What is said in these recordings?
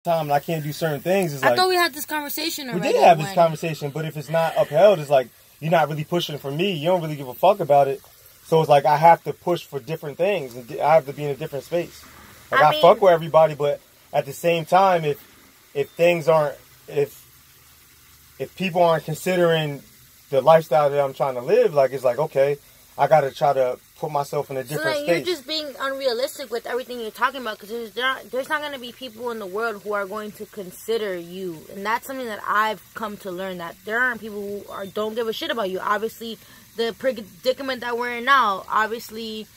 time and I can't do certain things. It's I thought we had this conversation already. We did have this conversation, but if it's not upheld, it's like you're not really pushing for me. You don't really give a fuck about it. So it's like I have to push for different things, and I have to be in a different space. Like I fuck with everybody, but at the same time, if things aren't, if people aren't considering the lifestyle that I'm trying to live, like it's like, okay, I gotta try to put myself in a different space. You're just being unrealistic with everything you're talking about, because there's not going to be people in the world who are going to consider you, and that's something that I've come to learn, that there aren't people who don't give a shit about you. Obviously, the predicament that we're in now, obviously,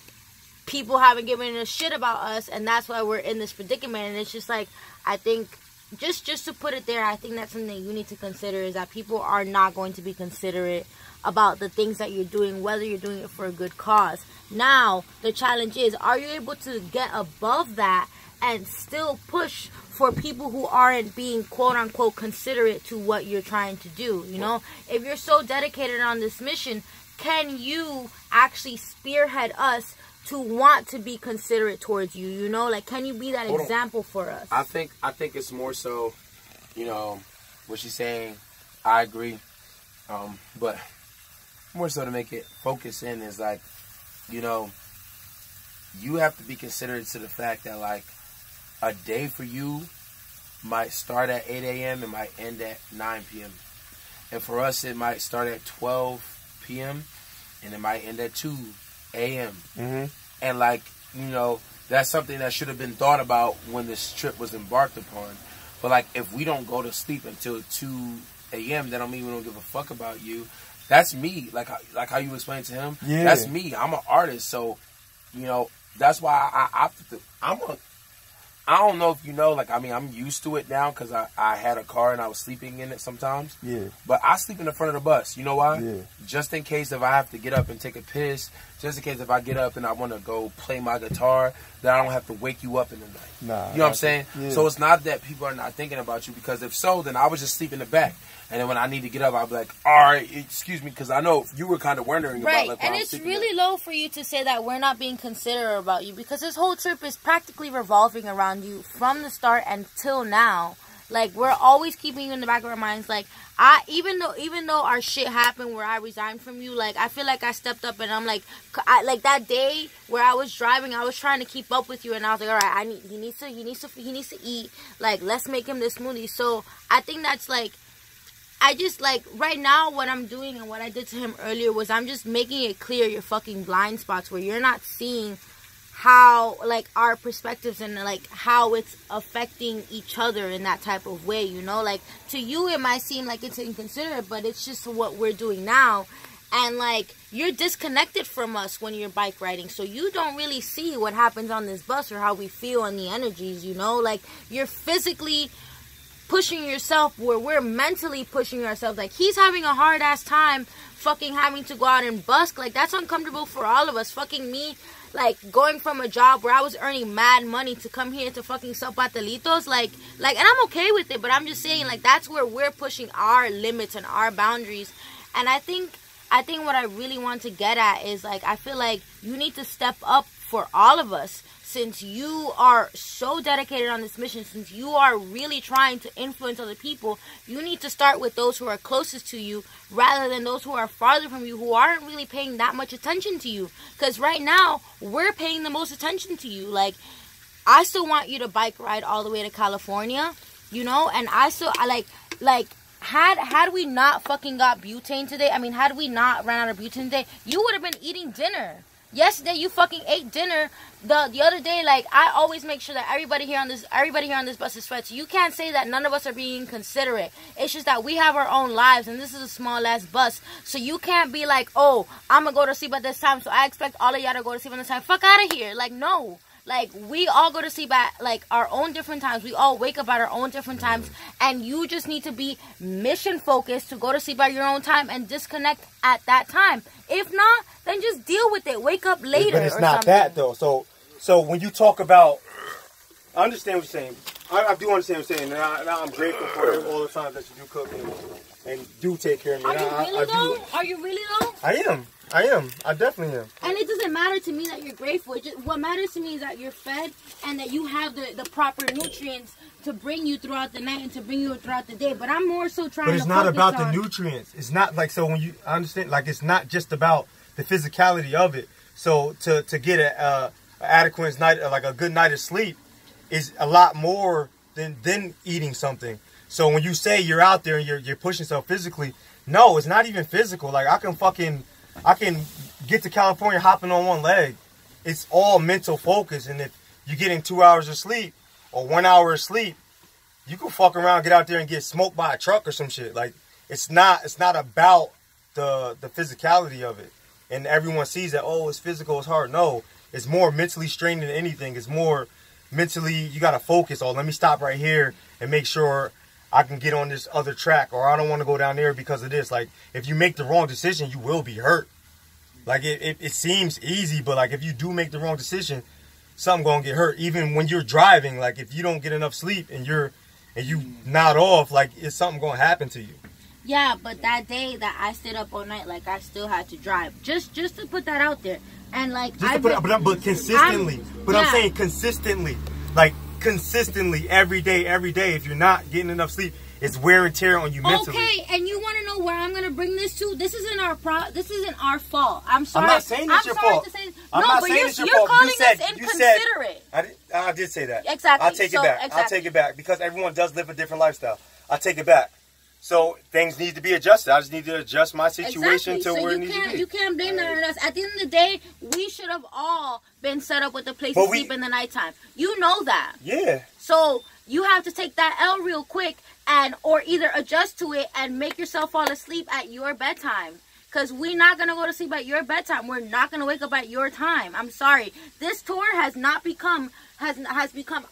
people haven't given a shit about us, and that's why we're in this predicament. And it's just like, I think, just to put it there, I think that's something that you need to consider, is that people are not going to be considerate about the things that you're doing, whether you're doing it for a good cause. Now, the challenge is, are you able to get above that and still push for people who aren't being quote-unquote considerate to what you're trying to do, you know? If you're so dedicated on this mission, can you actually spearhead us to want to be considerate towards you, you know? Like, can you be that example for us? I think it's more so, you know, what she's saying, I agree, but more so to make it focus in is like, you know, you have to be considerate to the fact that, like, a day for you might start at 8 a.m. and might end at 9 p.m. And for us, it might start at 12 p.m. and it might end at 2 a.m. Mm-hmm. And, like, you know, that's something that should have been thought about when this trip was embarked upon. But, like, if we don't go to sleep until 2 a.m., that don't mean we don't give a fuck about you. That's me, like how you explained to him. Yeah. That's me. I'm an artist, so, you know, that's why I opted to. I don't know if you know, like, I mean, I'm used to it now because I had a car and I was sleeping in it sometimes. Yeah. But I sleep in the front of the bus. You know why? Yeah. Just in case if I have to get up and take a piss, just in case if I get up and I want to go play my guitar, that I don't have to wake you up in the night. Nah. You know what I'm saying? Yeah. So it's not that people are not thinking about you, because if so, then I would just sleep in the back. And then when I need to get up, I'll be like, all right, excuse me, because I know you were kind of wondering about, like, and it's really low for you to say that we're not being considerate about you, because this whole trip is practically revolving around you from the start until now. Like, we're always keeping you in the back of our minds. Like, even though our shit happened where I resigned from you, like, I feel like I stepped up, and I'm like, like that day where I was driving, I was trying to keep up with you, and I was like, all right, he needs to eat. Like, let's make him this smoothie. So I think that's like, I just, like, right now, what I'm doing and what I did to him earlier was I'm just making it clear your fucking blind spots, where you're not seeing how, like, our perspectives and, like, how it's affecting each other in that type of way, you know? Like, to you, it might seem like it's inconsiderate, but it's just what we're doing now. And, like, you're disconnected from us when you're bike riding, so you don't really see what happens on this bus or how we feel and the energies, you know? Like, you're physically pushing yourself where we're mentally pushing ourselves. Like, he's having a hard ass time fucking having to go out and busk. Like, that's uncomfortable for all of us. Fucking me, like, going from a job where I was earning mad money to come here to fucking sell patelitos, like, and I'm okay with it, but I'm just saying, like, that's where we're pushing our limits and our boundaries. And I think what I really want to get at is, like, I feel like you need to step up for all of us. Since you are so dedicated on this mission, since you are really trying to influence other people, you need to start with those who are closest to you rather than those who are farther from you, who aren't really paying that much attention to you. Because right now, we're paying the most attention to you. Like, I still want you to bike ride all the way to California, you know? And I still, like, had we not fucking got butane today, I mean, had we not ran out of butane today, you would have been eating dinner. Yesterday, you fucking ate dinner. The other day, like, I always make sure that everybody here on this bus is fed. So you can't say that none of us are being considerate. It's just that we have our own lives, and this is a small ass bus. So you can't be like, oh, I'm gonna go to sleep at this time, so I expect all of y'all to go to sleep at this time. Fuck out of here. Like, no. Like, we all go to sleep at, like, our own different times. We all wake up at our own different times. And you just need to be mission focused to go to sleep at your own time and disconnect at that time. If not, then just deal with it. Wake up later. But it's not that, though. So when you talk about, I understand what you're saying. I do understand what you're saying, and I'm grateful for all the time that you do cook and do take care of me. Are you really though? Are you really though? I am. I definitely am. And it doesn't matter to me that you're grateful. What matters to me is that you're fed and that you have the proper nutrients to bring you throughout the night and to bring you throughout the day. But I'm more so trying to. But it's not about the nutrients. It's not like, so when you understand, like, it's not just about the physicality of it. So to get a adequate night, like a good night of sleep, is a lot more than eating something. So when you say you're out there and you're pushing yourself physically, no, it's not even physical. Like, I can get to California hopping on one leg. It's all mental focus. And if you're getting 2 hours of sleep or 1 hour of sleep, you can fuck around, get out there and get smoked by a truck or some shit. Like, it's not about the physicality of it. And everyone sees that, oh, it's physical, it's hard. No, it's more mentally strained than anything. It's more mentally, you got to focus. Oh, let me stop right here and make sure I can get on this other track, or I don't want to go down there because of this. Like, if you make the wrong decision, you will be hurt. Like, it seems easy, but like, if you do make the wrong decision, something gonna get hurt. Even when you're driving, like, if you don't get enough sleep and you nod off, like, it's something gonna happen to you. Yeah, but that day that I stayed up all night, like, I still had to drive. Just to put that out there. And like, but consistently. I'm saying consistently. Like, consistently every day. If you're not getting enough sleep, it's wear and tear on you mentally. Okay, and you want to know where I'm gonna bring this to? This isn't our fault. I'm sorry. I'm not saying it's your fault. I'm not saying it's your fault. Calling us inconsiderate. I did say that. Exactly. I'll take it back. Exactly. I'll take it back because everyone does live a different lifestyle. I'll take it back. So things need to be adjusted. I just need to adjust my situation to where it needs to be. You can't blame that on us. At the end of the day, we should have all been set up with a place to sleep in the nighttime. You know that. Yeah. So you have to take that L real quick or either adjust to it and make yourself fall asleep at your bedtime. Because we're not going to go to sleep at your bedtime. We're not going to wake up at your time. I'm sorry. This tour has become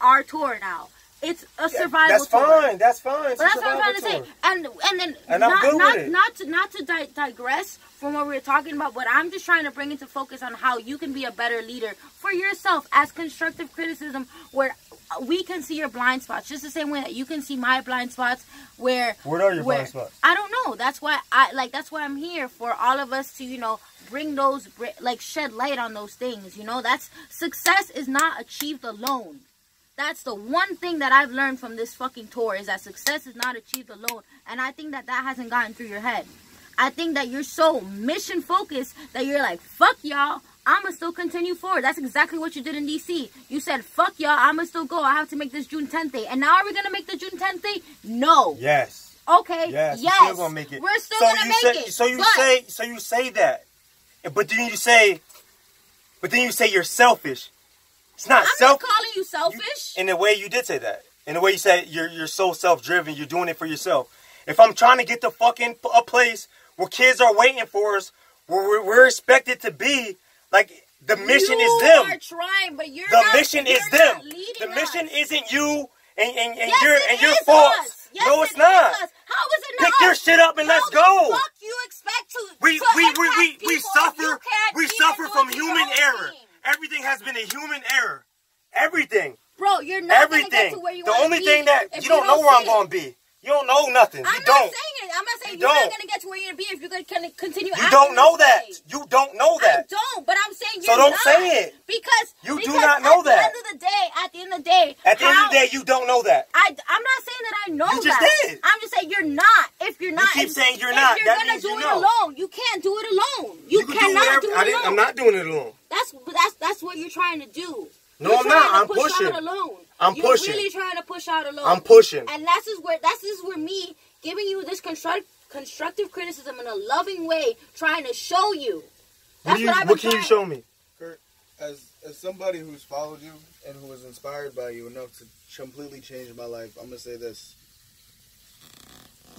our tour now. It's a survival tour. That's fine. But that's what I'm trying to say. And I'm good with it. Not to digress from what we were talking about, but I'm just trying to bring into focus on how you can be a better leader for yourself as constructive criticism, where we can see your blind spots, just the same way that you can see my blind spots. What are your blind spots? I don't know. That's why I'm here, for all of us to, bring those, like, shed light on those things. That's success is not achieved alone. That's the one thing that I've learned from this fucking tour, is that success is not achieved alone. And I think that hasn't gotten through your head. I think that you're so mission focused that you're like, fuck y'all, I'ma still continue forward. That's exactly what you did in DC. You said, fuck y'all, I'ma still go. I have to make this June 10th date. And now are we gonna make the June 10th date? No. Yes. Okay. Yes. Yes. We're still gonna make it. We're still gonna make it. So you say that, but then you say you're selfish. It's not I'm not calling you selfish. In the way you did say that. In the way you said you're so self-driven, you're doing it for yourself. If I'm trying to get to fucking a place where kids are waiting for us, where we're expected to be, like, the mission is them. You are trying, but you're the mission is them. The mission isn't you and your faults. Yes, no, it's not. How is it not? Pick your shit up and let's go. How the fuck you expect to we suffer from human error. Everything has been a human error. Everything. Bro, you're not going to get to where you want to be. The only thing that you don't know where I'm going to be. You don't know nothing. I'm not saying you're not going to get to where you're going to be if you're going to continue. You don't know that. You don't know that. I don't, but I'm saying you're not. So don't say it. Because you do not know that. At the end of the day, you don't know that. I'm not saying that I know that. You just did. I'm just saying you're not. If you're not. You keep saying you're not. If you're going to do it alone, you can't do it alone. You cannot do it alone. I'm not doing it alone. That's what you're trying to do. No, I'm not. I'm pushing. I'm pushing. You're really trying to push out alone. I'm pushing. And that's where me giving you this constructive criticism in a loving way, trying to show you. What can you show me? Kurt, as somebody who's followed you and who was inspired by you enough to completely change my life, I'm going to say this.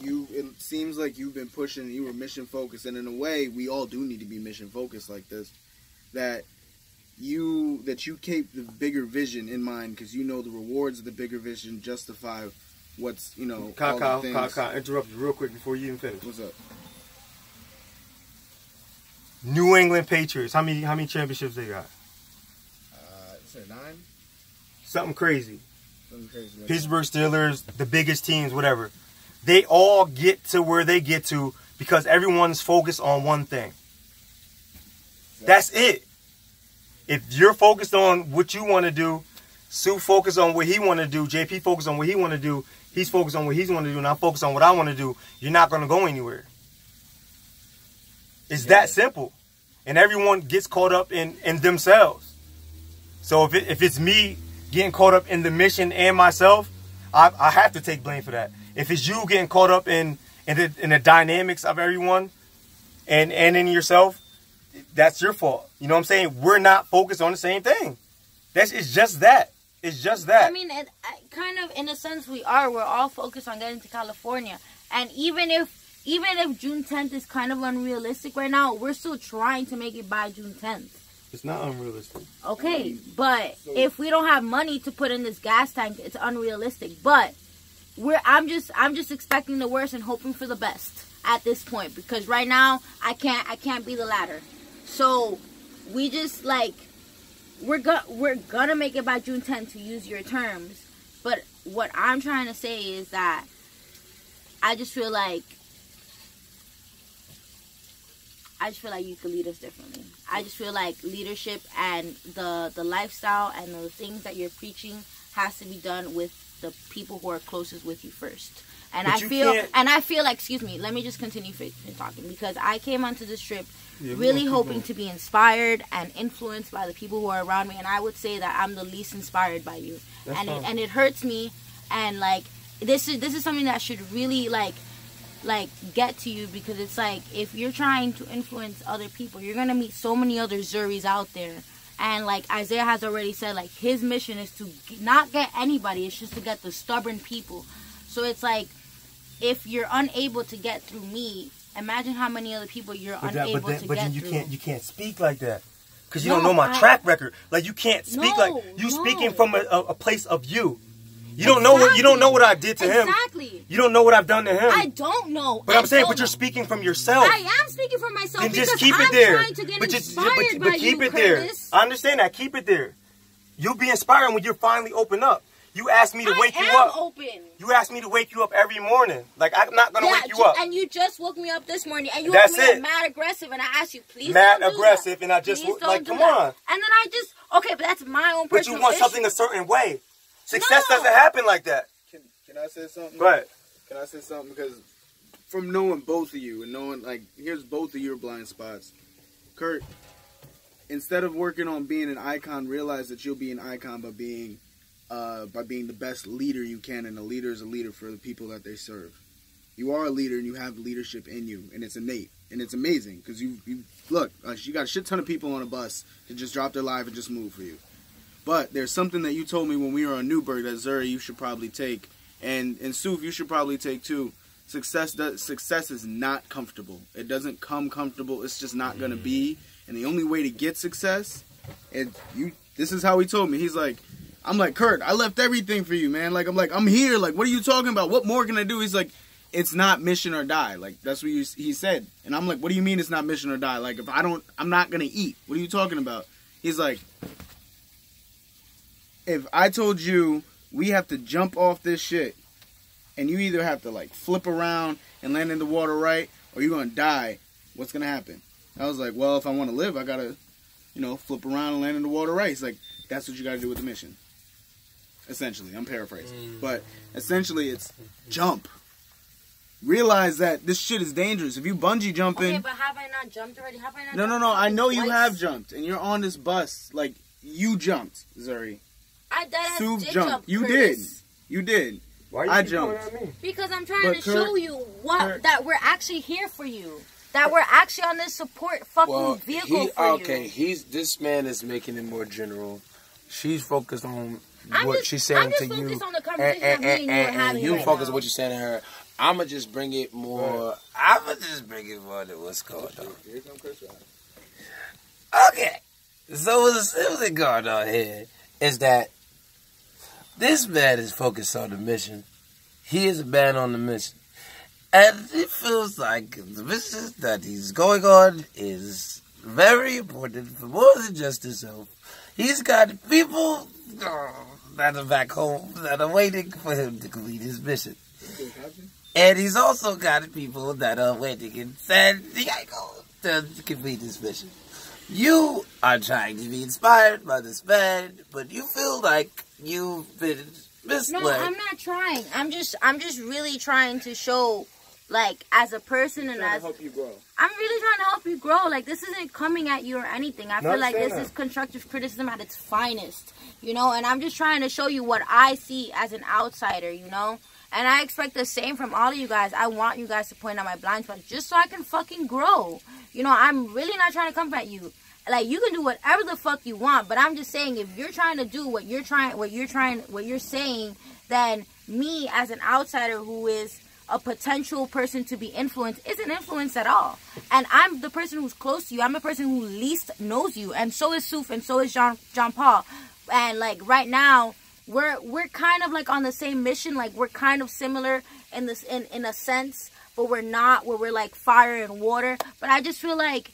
It seems like you've been pushing, you were mission focused, and in a way, we all do need to be mission focused like this. That you keep the bigger vision in mind, because you know the rewards of the bigger vision justify what's, Kyle, interrupt you real quick before you even finish. What's up? New England Patriots. How many championships they got? Is it 9? Something crazy. Pittsburgh Steelers, the biggest teams, whatever. They all get to where they get to because everyone's focused on one thing. That's it. If you're focused on what you want to do, Sue focused on what he want to do, JP focused on what he want to do, he's focused on what he's want to do, and I'm focused on what I want to do, you're not going to go anywhere. It's that simple. And everyone gets caught up in themselves. So if it's me getting caught up in the mission and myself, I have to take blame for that. If it's you getting caught up in the dynamics of everyone and in yourself, that's your fault. You know what I'm saying? We're not focused on the same thing. It's just that. It's just that. I mean, kind of in a sense we are. We're all focused on getting to California. And even if June 10th is kind of unrealistic right now, we're still trying to make it by June 10th. It's not unrealistic. Okay, but if we don't have money to put in this gas tank, it's unrealistic. But I'm just expecting the worst and hoping for the best at this point, because right now I can't be the latter. So we just like we're gonna make it by June 10th, to use your terms. But what I'm trying to say is that I just feel like you could lead us differently. I just feel like leadership and the lifestyle and the things that you're preaching has to be done with the people who are closest with you first. And I feel like, excuse me, let me just continue talking, because I came onto this trip really hoping to be inspired and influenced by the people who are around me, and I would say that I'm the least inspired by you. And it hurts me, and like this is something that should really like get to you, because it's like, if you're trying to influence other people, you're gonna meet so many other Zuris out there. And like Isaiah has already said, like his mission is to not get anybody, it's just to get the stubborn people. So it's like, if you're unable to get through me, imagine how many other people you're unable to get through. You can't speak like that, because you don't know my track record. Like, you can't speak speaking from a place of you. You don't know what I did to him. Exactly. You don't know what I've done to him. I don't know. But I'm saying, but you're speaking from yourself. I am speaking for myself. Then because just keep it there. I'm trying to get inspired by keep you, it there. Curtis. I understand that. Keep it there. You'll be inspiring when you're finally open up. You asked me to wake you up. Open. You asked me to wake you up every morning. Like, I'm not gonna wake you up. And you just woke me up this morning, and you woke me up mad aggressive, and I asked you, please mad don't do aggressive, that. and I just like, come that. on. And then I just but that's my own personal But you want something a certain way. Success doesn't happen like that. Can I say something? Right. Can I say something? Because from knowing both of you and knowing, like, here's both of your blind spots. Kurt, instead of working on being an icon, realize that you'll be an icon by being the best leader you can, and a leader is a leader for the people that they serve. You are a leader, and you have leadership in you, and it's innate, and it's amazing, because you got a shit ton of people on a bus to just drop their life and just move for you. But there's something that you told me when we were on Newburgh that, Zuri, you should probably take, and Suf, you should probably take too. Success is not comfortable. It doesn't come comfortable. It's just not gonna be. And the only way to get success, this is how he told me. He's like, I'm like, Kurt, I left everything for you, man. Like, I'm here. Like, what are you talking about? What more can I do? He's like, it's not mission or die. Like, that's what he said. And I'm like, what do you mean it's not mission or die? Like, if I'm not gonna eat. What are you talking about? He's like, if I told you we have to jump off this shit, and you either have to, like, flip around and land in the water right, or you're going to die, what's going to happen? I was like, well, if I want to live, I got to, flip around and land in the water right. He's like, that's what you got to do with the mission. Essentially. I'm paraphrasing. But essentially, it's jump. Realize that this shit is dangerous. If you bungee jumping... Okay, but have I not jumped already? Have I not No. I know you have jumped, and you're on this bus. Like, you jumped, Zuri. Sue jumped. You did. You did. Why I jumped. Because I'm trying to show you that we're actually here for you. That we're actually on this support vehicle for you. This man is making it more general. She's focused on what she's saying to you. I'm just focused on the conversation and you right focus now. on what you're saying to her. I'ma just bring it more. To what's going on. Here comes Chris. Okay. So what's going on here is that this man is focused on the mission. He is a man on the mission. And it feels like the mission that he's going on is very important for more than just himself. He's got people that are back home that are waiting for him to complete his mission. And he's also got people that are waiting in San Diego to complete his mission. You are trying to be inspired by this man, but you feel like you've been misled. No, I'm not trying. I'm just really trying to show, like, as a person and as... to help you grow. I'm really trying to help you grow. Like, this isn't coming at you or anything. I feel like this is constructive criticism at its finest, you know? And I'm just trying to show you what I see as an outsider, you know? And I expect the same from all of you guys. I want you guys to point out my blind spots just so I can fucking grow. You know, I'm really not trying to come at you. Like, you can do whatever the fuck you want, but I'm just saying, if you're trying to do what you're saying, then me as an outsider who is a potential person to be influenced isn't influenced at all. And I'm the person who's close to you. I'm the person who least knows you, and so is Suf, and so is John Paul. And like right now, we're kind of like on the same mission. Like, we're kind of similar in this in a sense, but we're not, where we're like fire and water. But I just feel like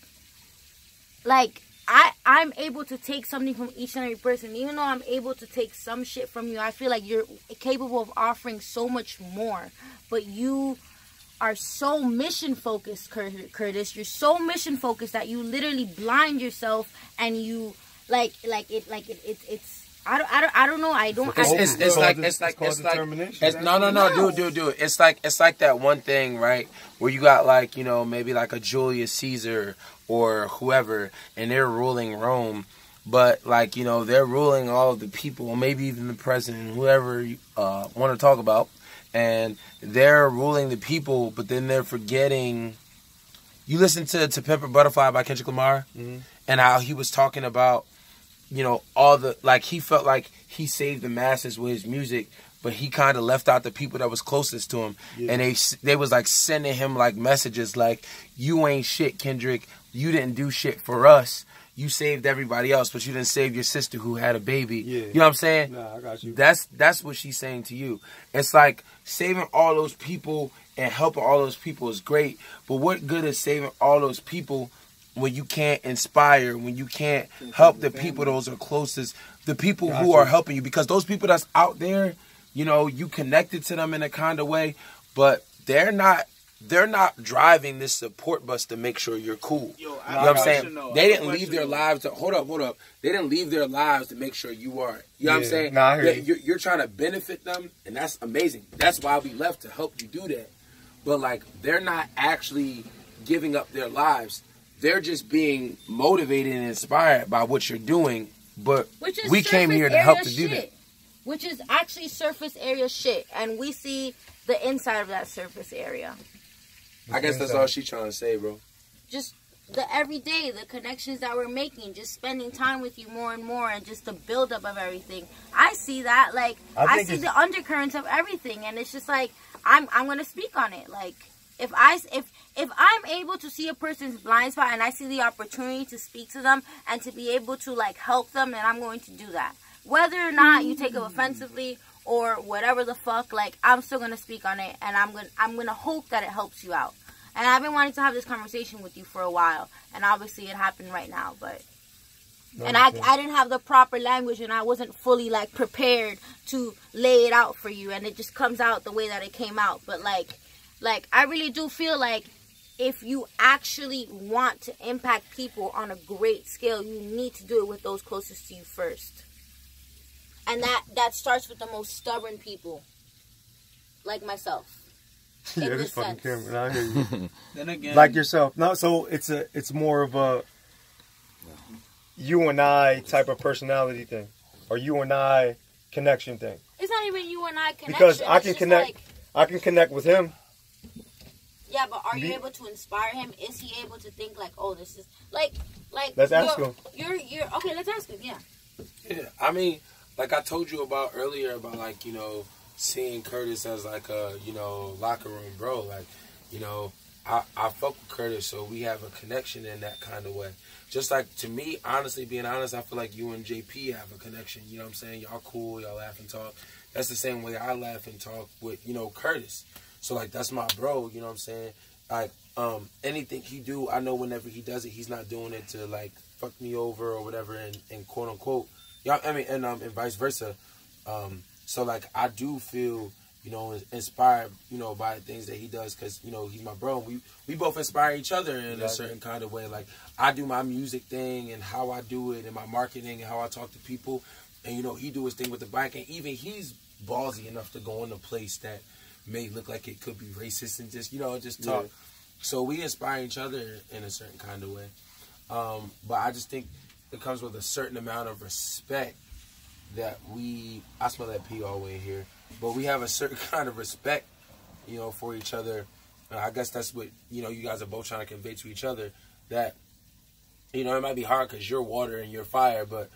I'm able to take something from each and every person. Even though I'm able to take some shit from you, I feel like you're capable of offering so much more. But you are so mission focused, Curtis. You're so mission focused that you literally blind yourself, and you it's I don't know. Dude. It's like that one thing, right? Where you got like, you know, maybe like a Julius Caesar or whoever, and they're ruling Rome, but like, you know, they're ruling all of the people, maybe even the president, whoever you want to talk about, and they're ruling the people, but then they're forgetting. You listen to Pimp a Butterfly by Kendrick Lamar, and how he was talking about, you know, all the, like, he felt like he saved the masses with his music, but he kind of left out the people that was closest to him. Yeah. And they was like sending him like messages like, you ain't shit, Kendrick. You didn't do shit for us. You saved everybody else, but you didn't save your sister who had a baby. Yeah. You know what I'm saying? Nah, I got you. That's what she's saying to you. It's like saving all those people and helping all those people is great, but what good is saving all those people when you can't inspire, when you can't help the people those are closest, the people who are helping you? Because those people that's out there, you know, you connected to them in a kind of way, but they're not driving this support bus to make sure you're cool. You know what I'm saying? They didn't leave their lives to, hold up. They didn't leave their lives to make sure you are. You know what I'm saying? Nah, I hear you. You're trying to benefit them, and that's amazing. That's why we left, to help you do that. But like, they're not actually giving up their lives. They're just being motivated and inspired by what you're doing. But we came here to help to do that. Which is actually surface area shit. And we see the inside of that surface area. I guess that's all she's trying to say, bro. Just the everyday, the connections that we're making, just spending time with you more and more, and just the buildup of everything. I see that. Like, I see the undercurrents of everything. And it's just like, I'm going to speak on it. Like, if I'm able to see a person's blind spot and I see the opportunity to speak to them and to be able to like help them, then I'm going to do that. Whether or not you take it offensively or whatever the fuck, like, I'm still gonna speak on it, and I'm gonna hope that it helps you out. And I've been wanting to have this conversation with you for a while, and obviously it happened right now, but I didn't have the proper language, and I wasn't fully like prepared to lay it out for you, and it just comes out the way that it came out. But like I really do feel like if you actually want to impact people on a great scale, you need to do it with those closest to you first. And that starts with the most stubborn people, like myself. Yeah, this fucking camera. I hear you. Then again, like yourself. No, so it's more of a you and I type of personality thing, or you and I connection thing. It's not even you and I connection. Because I can connect. Like, I can connect with him. Yeah, but are you able to inspire him? Is he able to think like, oh, this is like? Let's ask him. You're okay. Let's ask him. Yeah. Yeah, I mean, like I told you about earlier, about like, you know, seeing Curtis as like a, you know, locker room bro. Like, you know, I fuck with Curtis, so we have a connection in that kind of way. Just like, to me, honestly, being honest, I feel like you and JP have a connection. You know what I'm saying? Y'all cool, y'all laugh and talk. That's the same way I laugh and talk with, you know, Curtis. So like, that's my bro. You know what I'm saying? Like, anything he do, I know whenever he does it, he's not doing it to like fuck me over or whatever, and quote unquote. Y'all, I mean, and vice versa. So like I do feel, you know, inspired, you know, by the things that he does, because, you know, he's my bro. We both inspire each other in a certain kind of way. Like I do my music thing and how I do it and my marketing and how I talk to people, and, you know, he do his thing with the bike, and even he's ballsy enough to go in a place that may look like it could be racist and just, you know, just talk. Yeah. So we inspire each other in a certain kind of way. But I just think it comes with a certain amount of respect that I smell that pee all the way here, but we have a certain kind of respect, you know, for each other. And I guess that's what, you know, you guys are both trying to convey to each other, that, you know, it might be hard because you're water and you're fire, but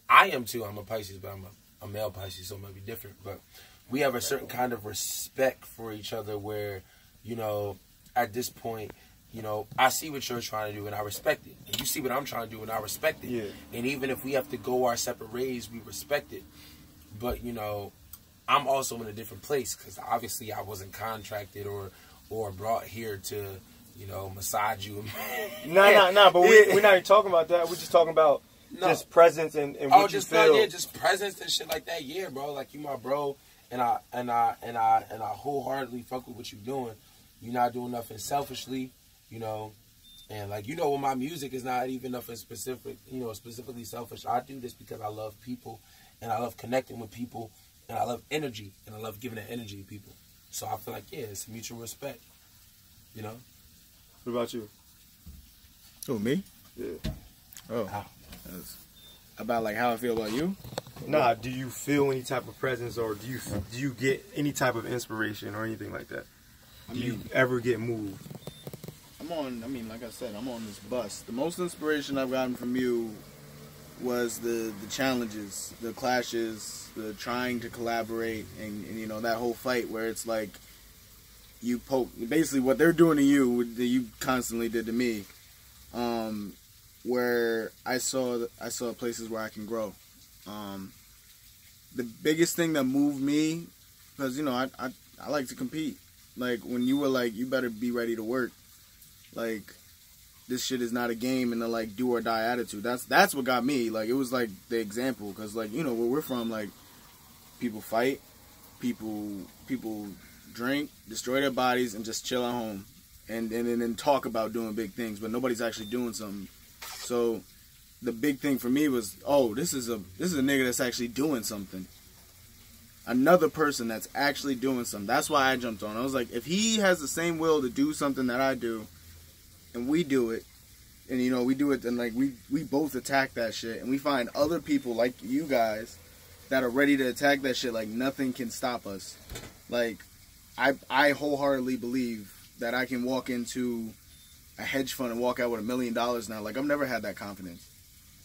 I am too, I'm a Pisces, but I'm a male Pisces, so it might be different, but we have a certain kind of respect for each other where, you know, at this point, you know, I see what you're trying to do and I respect it. And you see what I'm trying to do and I respect it. Yeah. And even if we have to go our separate ways, we respect it. But, you know, I'm also in a different place because obviously I wasn't contracted or brought here to, you know, massage you. No, but we're not even talking about that. We're just talking about just presence and what you feel. Yeah, just presence and shit like that. Yeah, bro. Like, you my bro, and I wholeheartedly fuck with what you're doing. You're not doing nothing selfishly. You know, and like, you know, with my music is not even nothing specific, you know, specifically selfish. I do this because I love people and I love connecting with people and I love energy and I love giving that energy to people. So I feel like, yeah, it's mutual respect, you know? What about you? Oh, me? Yeah. Oh. That's about like how I feel about you? Nah, do you feel any type of presence or do you get any type of inspiration or anything like that? Do you ever get moved? Like I said, I'm on this bus. The most inspiration I've gotten from you was the challenges, the clashes, the trying to collaborate, and you know, that whole fight where it's like you poke, basically what they're doing to you, that you constantly did to me, where I saw places where I can grow. The biggest thing that moved me, because, you know, I like to compete. Like, when you were like, you better be ready to work. Like, this shit is not a game and a, like, do or die attitude. That's what got me. Like, it was, like, the example. Because, like, you know, where we're from, like, people fight, people drink, destroy their bodies, and just chill at home. And then talk about doing big things. But nobody's actually doing something. So, the big thing for me was, oh, this is a nigga that's actually doing something. Another person that's actually doing something. That's why I jumped on. I was like, if he has the same will to do something that I do, and we do it, and, you know, we do it, then, like, we both attack that shit, and we find other people like you guys that are ready to attack that shit, like, nothing can stop us. Like, I wholeheartedly believe that I can walk into a hedge fund and walk out with $1 million now. Like, I've never had that confidence.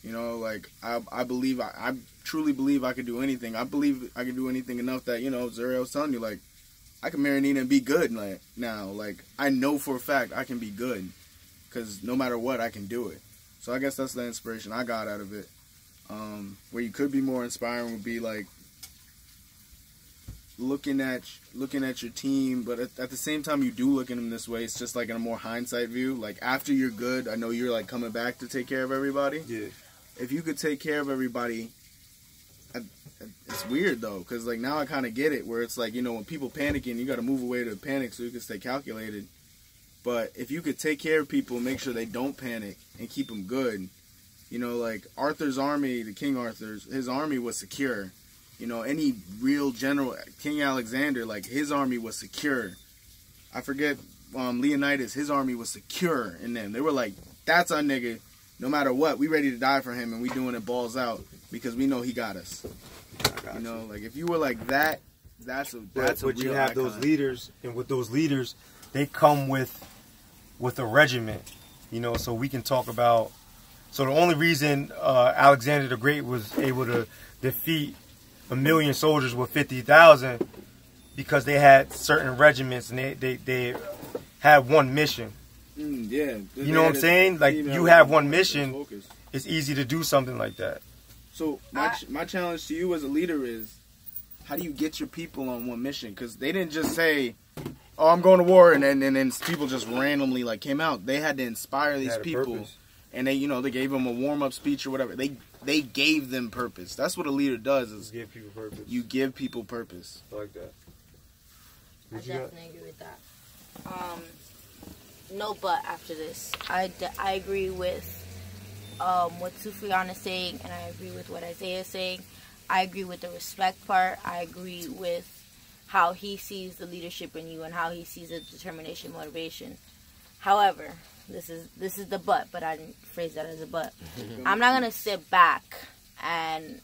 You know, like, I believe, I truly believe I could do anything. I believe I can do anything enough that, you know, Zuri was telling you, like, I can marry Nina and be good like, now. Like, I know for a fact I can be good. Because no matter what, I can do it. So I guess that's the inspiration I got out of it. Where you could be more inspiring would be, like, looking at your team, but at the same time you do look at them this way, it's just like in a more hindsight view. Like, after you're good, I know you're, like, coming back to take care of everybody. Yeah. If you could take care of everybody, it's weird though, because, like, now I kind of get it, where it's like, you know, when people panicking, you got to move away to panic so you can stay calculated. But if you could take care of people, make sure they don't panic, and keep them good, you know, like Arthur's army, the King Arthur's, his army was secure. You know, any real general, King Alexander, like, his army was secure. I forget, Leonidas, his army was secure in them. They were like, that's our nigga. No matter what, we ready to die for him, and we doing it balls out because we know he got us. You know, like, if you were like that, that's a but real you have icon. those leaders, and with those leaders, they come with a regiment. You know, so we can talk about. So the only reason Alexander the Great was able to defeat 1 million soldiers with 50,000 because they had certain regiments and they had one mission. Yeah. You know what I'm saying? Like, you have one mission, it's easy to do something like that. So my challenge to you as a leader is, how do you get your people on one mission? Because they didn't just say, oh, I'm going to war, and then people just randomly, like, came out. They had to inspire these people. Purpose. And they, you know, they gave them a warm-up speech or whatever. They they gave them purpose. That's what a leader does. Is give people purpose. You give people purpose. I like that. I definitely agree with that. No but after this. I agree with what Sulffian is saying, and I agree with what Isaiah is saying. I agree with the respect part. I agree with how he sees the leadership in you and how he sees the determination, motivation. However, this is the but I didn't phrase that as a but. I'm not gonna sit back and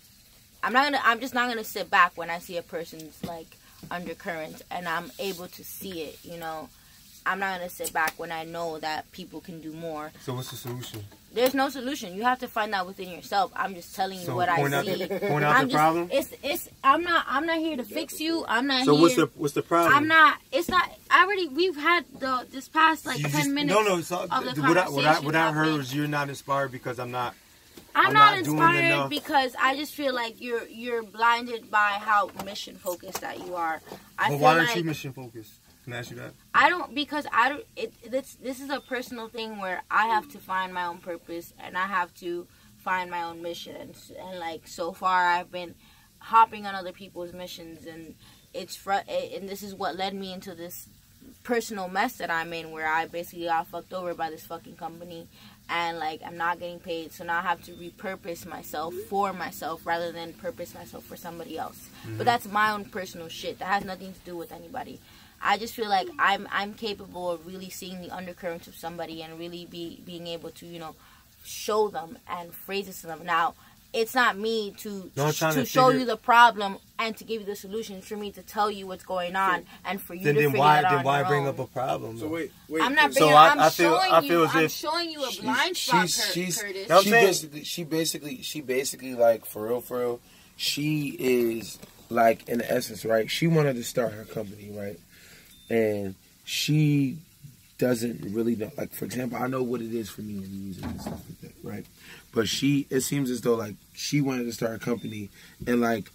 I'm just not gonna sit back when I see a person's like undercurrent and I'm able to see it, you know. I'm not gonna sit back when I know that people can do more. So what's the solution? There's no solution. You have to find that within yourself. I'm just telling you what I see. Point out the problem. I'm not here to fix you. I'm not so here. So what's the problem? I'm not. It's not. We've had this past like 10 minutes. No. What I heard was you're not inspired because I'm not inspired because I just feel like you're blinded by how mission focused that you are. Why aren't you mission focused? Can I ask you that? This is a personal thing where I have to find my own purpose and I have to find my own mission. And like so far, I've been hopping on other people's missions, and and this is what led me into this personal mess that I'm in, where I basically got fucked over by this fucking company, and like I'm not getting paid. So now I have to repurpose myself for myself rather than purpose myself for somebody else. Mm-hmm. But that's my own personal shit. That has nothing to do with anybody. I just feel like I'm capable of really seeing the undercurrents of somebody and really being able to, you know, show them and phrase it to them. Now, it's not me to show you the problem and to give you the solution. It's for me to tell you what's going on and for you to figure it out. Then why bring up a problem? So wait. I'm not bringing. I'm showing you a blind spot, Curtis. She basically like for real. She is like in essence, right? She wanted to start her company, right? And she doesn't really know. Like, for example, I know what it is for me in music and stuff like that, right? But it seems as though, like, she wanted to start a company. And, like,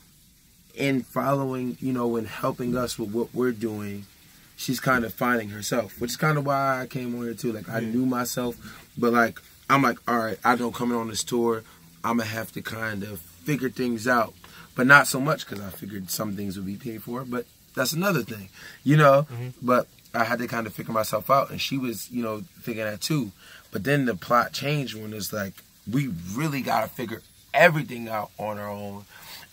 in following, you know, and helping us with what we're doing, she's kind of finding herself. Which is kind of why I came on here, too. Like, I knew myself. But, like, I'm like, all right, I know coming on this tour, I'm going to have to kind of figure things out. But not so much because I figured some things would be paid for. But that's another thing, you know. Mm-hmm. But I had to kind of figure myself out, and she was, you know, figuring that too. But then the plot changed when it's like we really got to figure everything out on our own.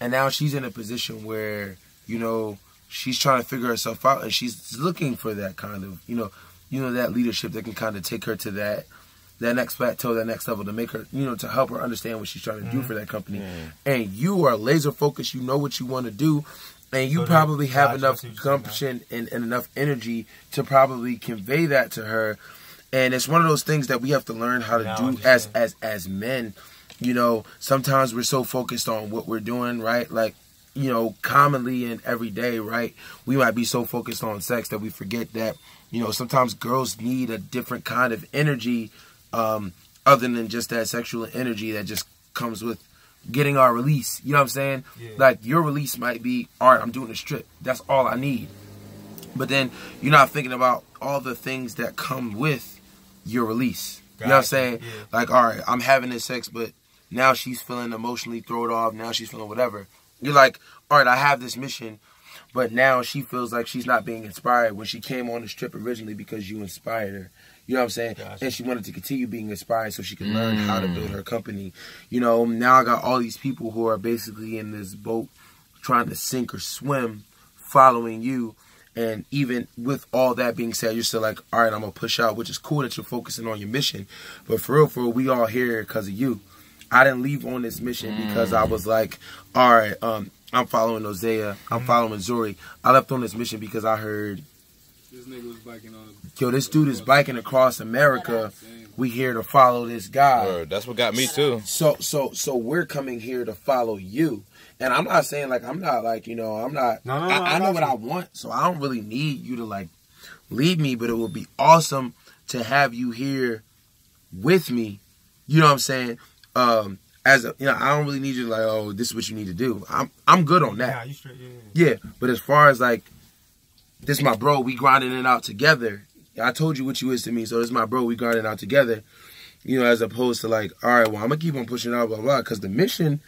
And now she's in a position where, you know, she's trying to figure herself out, and she's looking for that kind of, you know, that leadership that can kind of take her to that next plateau, that next level, to make her, you know, to help her understand what she's trying to do for that company. Mm-hmm. And you are laser focused. You know what you want to do. And you probably have enough gumption and enough energy to probably convey that to her. And it's one of those things that we have to learn how to do as men. You know, sometimes we're so focused on what we're doing, right? Like, you know, commonly and every day, right? We might be so focused on sex that we forget that, you know, sometimes girls need a different kind of energy other than just that sexual energy that just comes with getting our release. You know what I'm saying? Yeah. Like, your release might be, all right, I'm doing a strip. That's all I need. But then you're not thinking about all the things that come with your release. You know what I'm saying? Yeah. Like, all right, I'm having this sex, but now she's feeling emotionally thrown off. Now she's feeling whatever. You're like, all right, I have this mission, but now she feels like she's not being inspired when she came on the strip originally because you inspired her. You know what I'm saying? Gotcha. And she wanted to continue being inspired so she could learn how to build her company. You know, now I got all these people who are basically in this boat trying to sink or swim, following you. And even with all that being said, you're still like, all right, I'm going to push out, which is cool that you're focusing on your mission. But for real, we all here because of you. I didn't leave on this mission because I was like, all right, I'm following Isaiah. I'm following Zuri. I left on this mission because I heard, this nigga was biking on. Yo, this dude is biking across America. We here to follow this guy. Word, that's what got me too. So we're coming here to follow you. And I'm not saying like I'm not like, you know, I'm not. No, I know what I want, so I don't really need you to like lead me. But it would be awesome to have you here with me. You know what I'm saying? As a, you know, I don't really need you to like, oh, this is what you need to do. I'm good on that. Yeah, you straight. Yeah. But as far as like, this is my bro, we grinding it out together. I told you what you is to me, so this is my bro, we grinding it out together. You know, as opposed to like, all right, well, I'm gonna keep on pushing out, blah blah, because the mission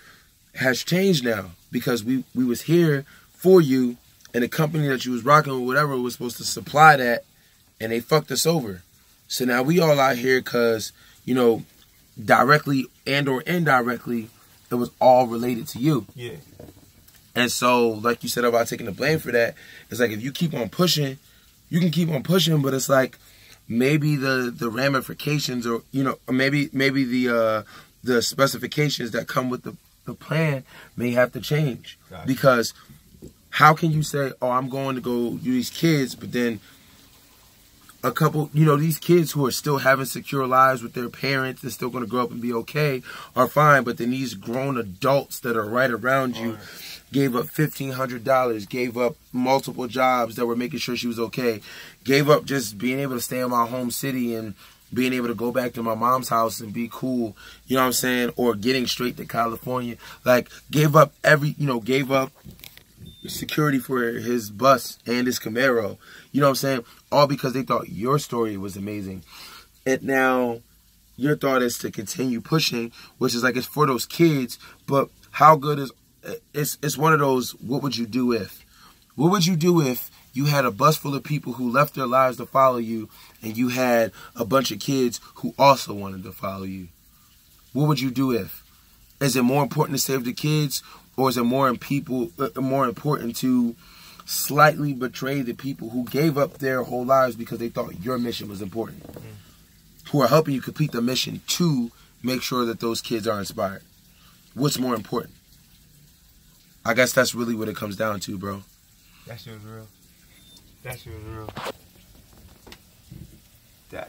has changed now, because we was here for you, and the company that you was rocking with, whatever, was supposed to supply that, and they fucked us over. So now we all out here because, you know, directly and or indirectly, it was all related to you. Yeah. And so, like you said about taking the blame for that, it's like if you keep on pushing, you can keep on pushing, but it's like maybe the ramifications, or you know, maybe the specifications that come with the plan may have to change. Gotcha. Because how can you say, oh, I'm going to go do these kids, but then a couple, you know, these kids who are still having secure lives with their parents, they're still going to grow up and be okay, are fine, but then these grown adults that are right around you gave up $1,500, gave up multiple jobs that were making sure she was okay, gave up just being able to stay in my home city and being able to go back to my mom's house and be cool, you know what I'm saying, or getting straight to California, like gave up gave up security for his bus and his Camaro, you know what I'm saying, all because they thought your story was amazing. And now your thought is to continue pushing, which is like, it's for those kids, but how good is, it's one of those, what would you do if? What would you do if you had a bus full of people who left their lives to follow you, and you had a bunch of kids who also wanted to follow you? What would you do if? Is it more important to save the kids, or is it more important to slightly betray the people who gave up their whole lives because they thought your mission was important, who are helping you complete the mission to make sure that those kids are inspired? What's more important? I guess that's really what it comes down to, bro. That shit was real. That shit was real.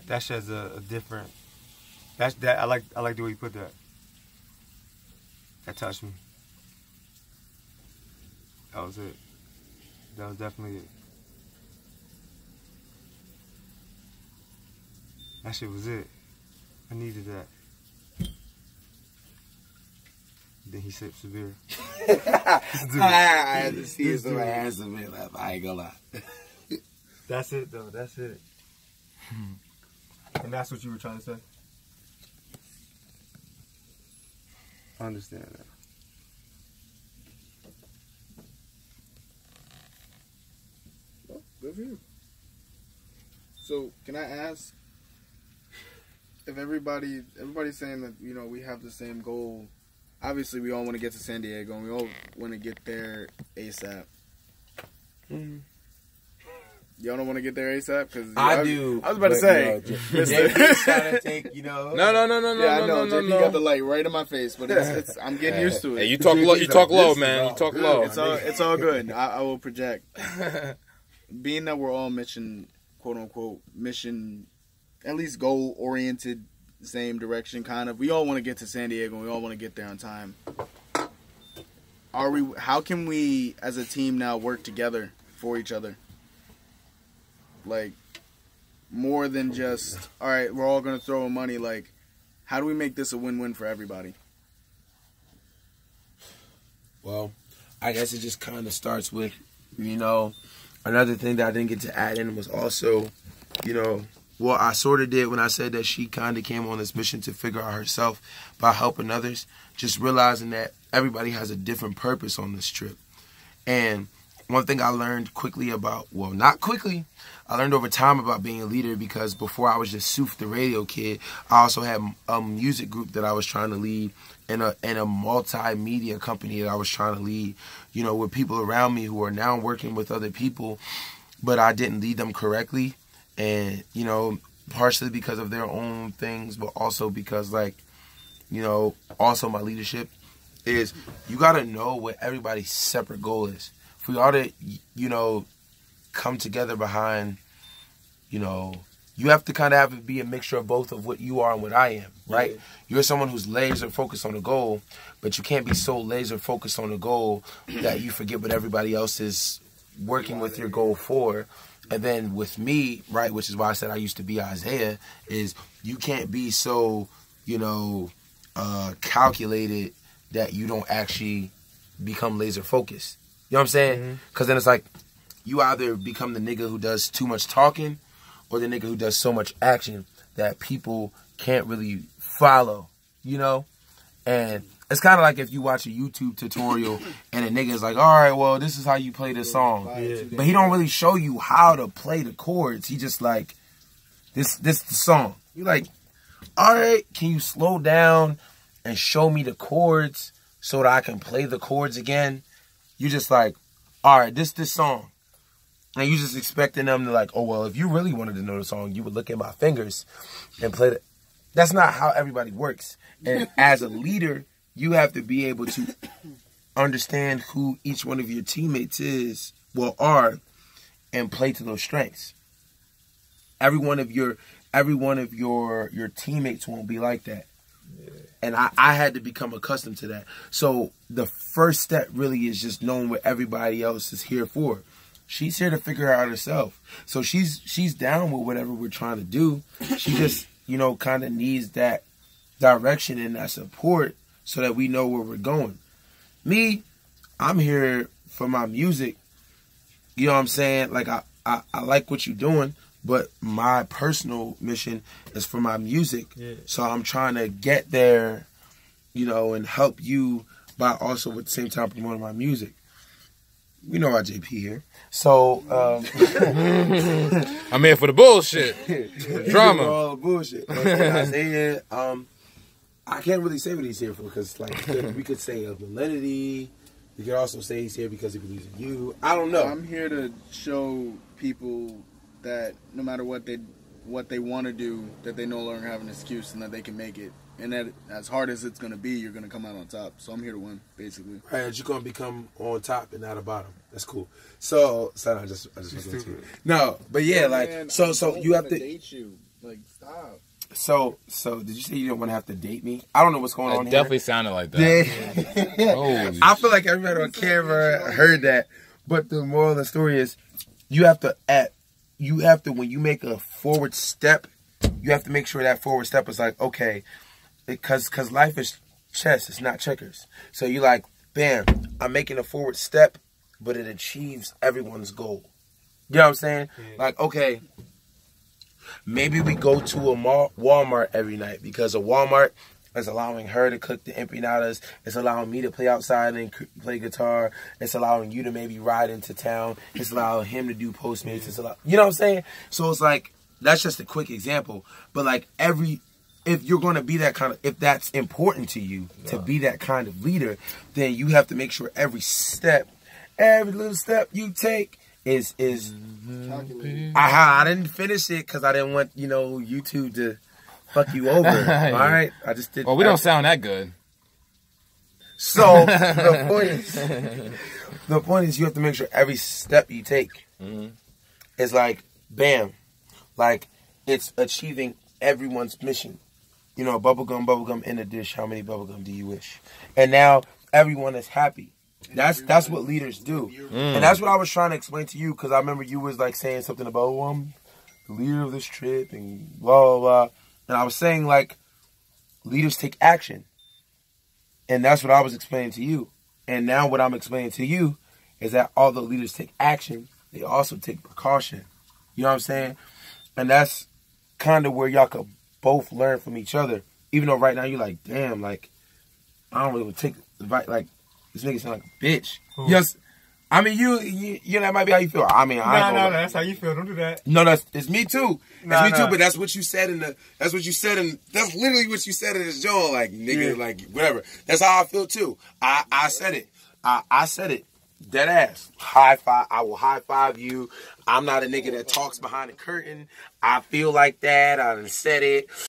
That shit's a different. I like the way you put that. That touched me. That was it. That was definitely it. That shit was it. I needed that. Then he sipped some beer. I had to see some ass of it. I ain't gonna lie. That's it, though. That's it. And that's what you were trying to say? I understand that. Well, good for you. So, can I ask if everybody's saying that, you know, we have the same goal? Obviously, we all want to get to San Diego, and we all want to get there ASAP. Mm-hmm. Y'all don't want to get there ASAP? Cause I do. I was about to say. JP's trying to take, you know. No. Yeah, I know. JP got the light right in my face, but it's I'm getting used to it. Hey, you talk low. You talk low, man. You talk low. It's all good. I will project. Being that we're all mission, quote unquote, mission, at least goal oriented, same direction, kind of. We all want to get to San Diego, and we all want to get there on time. How can we, as a team now, work together for each other? Like, more than just, all right, we're all going to throw in money. Like, how do we make this a win-win for everybody? Well, I guess it just kind of starts with, you know, another thing that I didn't get to add in was also, you know, well, I sort of did when I said that she kind of came on this mission to figure out herself by helping others, just realizing that everybody has a different purpose on this trip. And one thing I learned quickly about, well, not quickly, I learned over time about being a leader, because before I was just Soof the radio kid, I also had a music group that I was trying to lead, and a multimedia company that I was trying to lead, you know, with people around me who are now working with other people, but I didn't lead them correctly. And, you know, partially because of their own things, but also because, like, you know, also my leadership is, you got to know what everybody's separate goal is. For y'all to, you know, come together behind, you know, you have to kind of have it be a mixture of both of what you are and what I am, right? Yeah. You're someone who's laser focused on the goal, but you can't be so laser focused on the goal that you forget what everybody else is working with your goal for. And then with me, right, which is why I said I used to be Isaiah, is you can't be so, you know, calculated that you don't actually become laser focused. You know what I'm saying? Because then it's like, you either become the nigga who does too much talking or the nigga who does so much action that people can't really follow, you know? And it's kind of like if you watch a YouTube tutorial and a nigga is like, all right, well, this is how you play this song. Yeah. But he don't really show you how to play the chords. He just like, this the song. You're like, all right, can you slow down and show me the chords so that I can play the chords again? You just like, all right, this song. And you just expecting them to like, oh, well, if you really wanted to know the song, you would look at my fingers and play it. That's not how everybody works. And as a leader, you have to be able to understand who each one of your teammates are, and play to those strengths. Every one of your teammates won't be like that. Yeah. And I had to become accustomed to that. So the first step really is just knowing what everybody else is here for. She's here to figure it out herself. So she's down with whatever we're trying to do. She just, you know, kind of needs that direction and that support so that we know where we're going. Me, I'm here for my music. You know what I'm saying? Like, I like what you're doing, but my personal mission is for my music. Yeah. So I'm trying to get there, you know, and help you by also at the same time promoting my music. We know our JP here. So, I'm here for the bullshit. Drama. All the bullshit. I can't really say what he's here for because, like, we could say of validity. We could also say he's here because he believes in you. I don't know. I'm here to show people that no matter what they want to do, that they no longer have an excuse and that they can make it. And that as hard as it's going to be, you're going to come out on top. So I'm here to win, basically. Right, you're going to become on top and not a bottom. That's cool. So I just no, but yeah, like, man, so you have to date you. Like, stop. So did you say you didn't want to have to date me? I don't know what's going on here. It definitely sounded like that. Yeah. I feel like everybody on camera heard that. But the moral of the story is you have to, when you make a forward step, you have to make sure that forward step is like, okay, because life is chess, it's not checkers. So you're like, bam, I'm making a forward step, but it achieves everyone's goal. You know what I'm saying? Yeah. Like, okay, maybe we go to a Walmart every night because a Walmart is allowing her to cook the empanadas. It's allowing me to play outside and play guitar. It's allowing you to maybe ride into town. It's allowing him to do Postmates. It's you know what I'm saying? So it's like, that's just a quick example. But like if you're going to be that kind of, if that's important to you to be that kind of leader, then you have to make sure every little step you take is I didn't finish it because I didn't want, you know, YouTube to fuck you over. All right, I just did. Well, we don't sound that good. So the point is, you have to make sure every step you take is like, bam, like it's achieving everyone's mission. You know, bubblegum in a dish. How many bubblegum do you wish? And now everyone is happy. That's what leaders do. And that's what I was trying to explain to you, because I remember you was like saying something about, oh, I'm the leader of this trip and blah, blah, blah. And I was saying, like, leaders take action. And that's what I was explaining to you. And now what I'm explaining to you is that although leaders take action, they also take precaution. You know what I'm saying? And that's kind of where y'all could both learn from each other. Even though right now you're like, damn, like, I don't really take advice. Like, this nigga sound like a bitch. Ooh. Yes. I mean, you that might be how you feel. I mean, no, that's how you feel. Don't do that. No, it's me too. It's me too, but that's what you said that's literally what you said in this joint. Like, nigga, like, whatever. That's how I feel too. I said it. I said it. Dead ass. High five. I will high five you. I'm not a nigga that talks behind the curtain. I feel like that. I done said it.